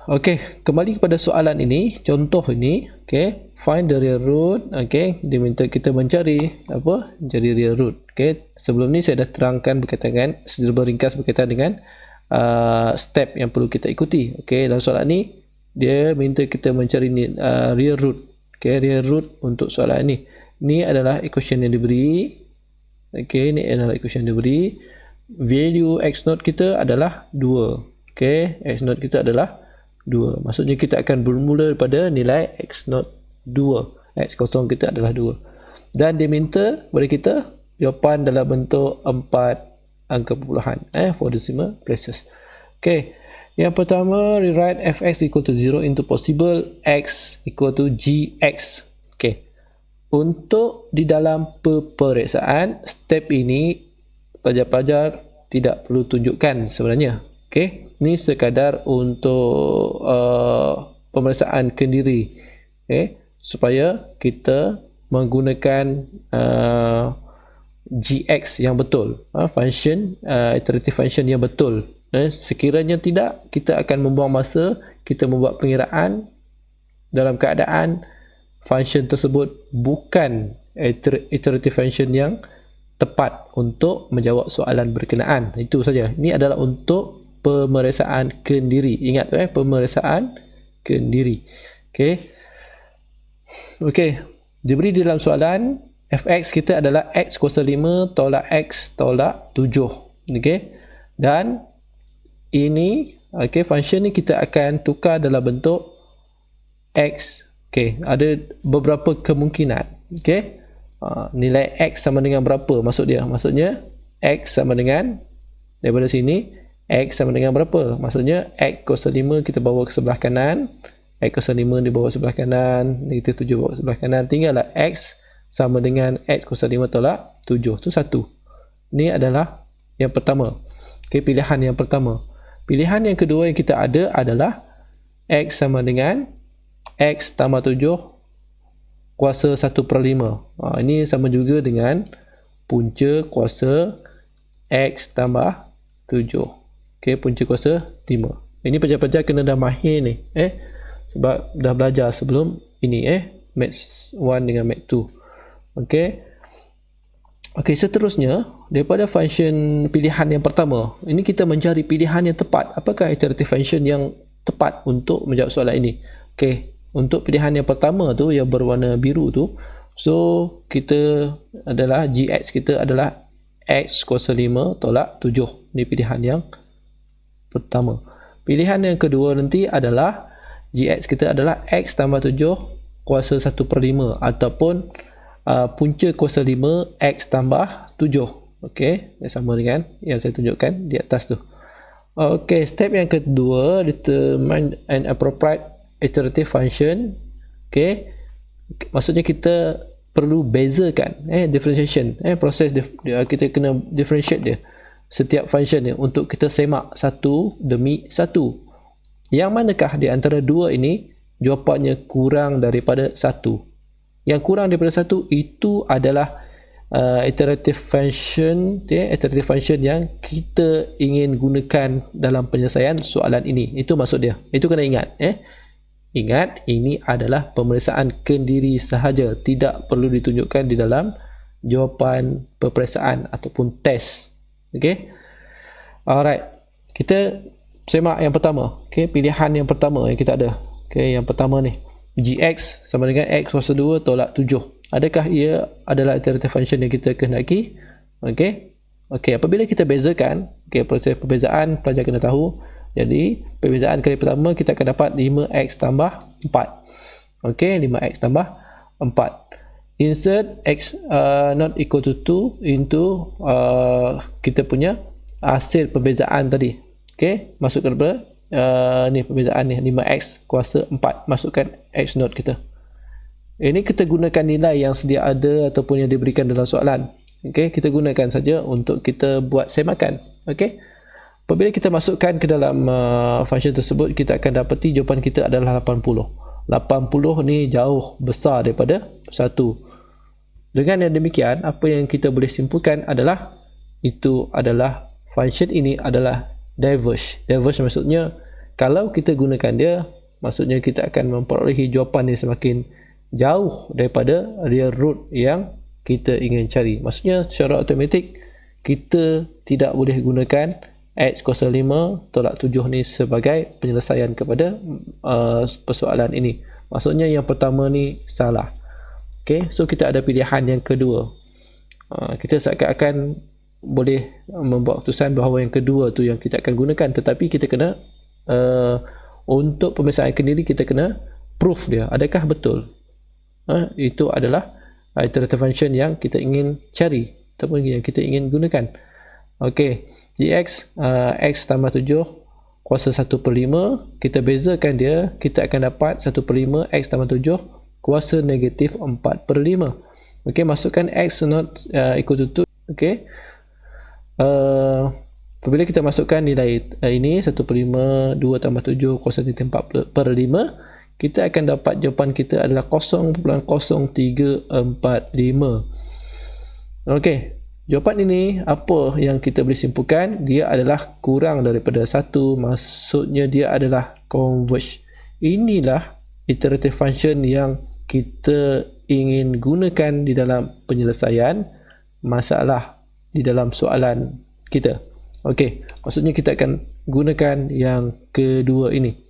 Okey, kembali kepada soalan ini, contoh ini, okey, find the real root, okey, dia minta kita mencari apa? Jadi real root. Okey, sebelum ni saya dah terangkan berkaitan dengan secara ringkas berkaitan dengan step yang perlu kita ikuti. Okey, dalam soalan ni dia minta kita mencari real root. Okey, real root untuk soalan ni. Ni adalah equation yang diberi. Okey, ni adalah equation yang diberi. Value x0 kita adalah 2. Okey, x0 kita adalah 2. Maksudnya kita akan bermula daripada nilai x0 2. X0 kita adalah 2. Dan dia minta kepada kita jawapan dalam bentuk 4 angka perpuluhan for decimal places. Okey. Yang pertama, rewrite fx equal to 0 into possible x equal to gx. Okey. Untuk di dalam peperiksaan, step ini pelajar-pelajar tidak perlu tunjukkan sebenarnya. Okey, ni sekadar untuk pemeriksaan kendiri, supaya kita menggunakan gx yang betul, function iterative function yang betul. Sekiranya tidak, kita akan membuang masa kita membuat pengiraan dalam keadaan function tersebut bukan iterative function yang tepat untuk menjawab soalan berkenaan. Itu saja. Ini adalah untuk pemeriksaan kendiri. Ingat pemeriksaan kendiri. Okey. Okey, diberi di dalam soalan fx kita adalah x kuasa 5 tolak x tolak 7. Okey. Dan ini function ni kita akan tukar dalam bentuk x. Okey, ada beberapa kemungkinan. Okey. Nilai x sama dengan berapa maksudnya x sama dengan daripada sini x sama dengan berapa? Maksudnya x kuasa 5 kita bawa ke sebelah kanan, x kuasa 5 dibawa sebelah kanan, negatif 7 bawa sebelah kanan, tinggallah x sama dengan x kuasa 5 tolak 7. Itu satu. Ini adalah yang pertama. Okay, pilihan yang pertama. Pilihan yang kedua yang kita ada adalah x sama dengan x tambah 7 kuasa 1/5. Ini sama juga dengan punca kuasa x tambah 7. Okey, punca kuasa 5. Ini pelajar-pelajar kena dah mahir ni. Sebab dah belajar sebelum ini. Maths 1 dengan Maths 2. Okey. Okey, seterusnya, daripada function pilihan yang pertama, ini kita mencari pilihan yang tepat. Apakah iterative function yang tepat untuk menjawab soalan ini? Okey. Untuk pilihan yang pertama tu yang berwarna biru tu, so kita adalah gx kita adalah x kuasa 5 tolak 7. Ini pilihan yang pertama. Pilihan yang kedua nanti adalah gx kita adalah x tambah 7 kuasa 1/5 ataupun punca kuasa 5 x tambah 7. Okey, sama dengan yang saya tunjukkan di atas tu. Okey, step yang kedua, determine an appropriate iterative function. Okey, maksudnya kita perlu bezakan differentiation, proses kita kena differentiate dia setiap function dia untuk kita semak satu demi satu. Yang manakah di antara dua ini jawapannya kurang daripada satu? Yang kurang daripada satu itu adalah iterative function, iterative function yang kita ingin gunakan dalam penyelesaian soalan ini. Itu maksud dia. Itu kena ingat. Ingat, ini adalah pemeriksaan kendiri sahaja, tidak perlu ditunjukkan di dalam jawapan peperiksaan ataupun test. Okey. Alright. Kita semak yang pertama. Okey, pilihan yang pertama yang kita ada. Okey, yang pertama ni. Gx sama dengan x kuasa 2 tolak 7. Adakah ia adalah iterative function yang kita kehendaki? Okey. Okey, apabila kita bezakan, okey, proses perbezaan pelajar kena tahu. Jadi, perbezaan kali pertama kita akan dapat 5x tambah 4. Okey, 5x tambah 4. Insert x not equal to 2 into kita punya hasil perbezaan tadi. Okey, masukkan berapa? Ni perbezaan ni 5x kuasa 4. Masukkan x not kita. Ini kita gunakan nilai yang sedia ada ataupun yang diberikan dalam soalan. Okey, kita gunakan saja untuk kita buat semakan. Okey. Apabila kita masukkan ke dalam function tersebut, kita akan dapati jawapan kita adalah 80. 80 ni jauh besar daripada 1. Dengan yang demikian, apa yang kita boleh simpulkan adalah itu adalah function ini adalah diverge. Diverge maksudnya Kalau kita gunakan dia, maksudnya kita akan memperolehi jawapan yang semakin jauh daripada real root yang kita ingin cari. Maksudnya secara automatik kita tidak boleh gunakan X kuasa 5 tolak 7 ni sebagai penyelesaian kepada persoalan ini. Maksudnya yang pertama ni salah. Okay, so kita ada pilihan yang kedua. Kita seakan-akan boleh membuat keputusan bahawa yang kedua tu yang kita akan gunakan, tetapi kita kena untuk pemeriksaan kendiri kita kena proof dia, adakah betul itu adalah iterative function yang kita ingin cari ataupun yang kita ingin gunakan. Okey, dx x tambah 7 kuasa 1/5, kita bezakan dia, kita akan dapat 1/5 x tambah 7 kuasa negatif 4/5. Okey, masukkan x not equal to 2. Okey, apabila kita masukkan nilai ini 1/5 2 tambah 7 kuasa negatif 4/5, kita akan dapat jawapan kita adalah 0.0345. Okey, jawapan ini apa yang kita boleh simpulkan? Dia adalah kurang daripada 1, maksudnya dia adalah converge. Inilah iterative function yang kita ingin gunakan di dalam penyelesaian masalah di dalam soalan kita. Okey, maksudnya kita akan gunakan yang kedua ini.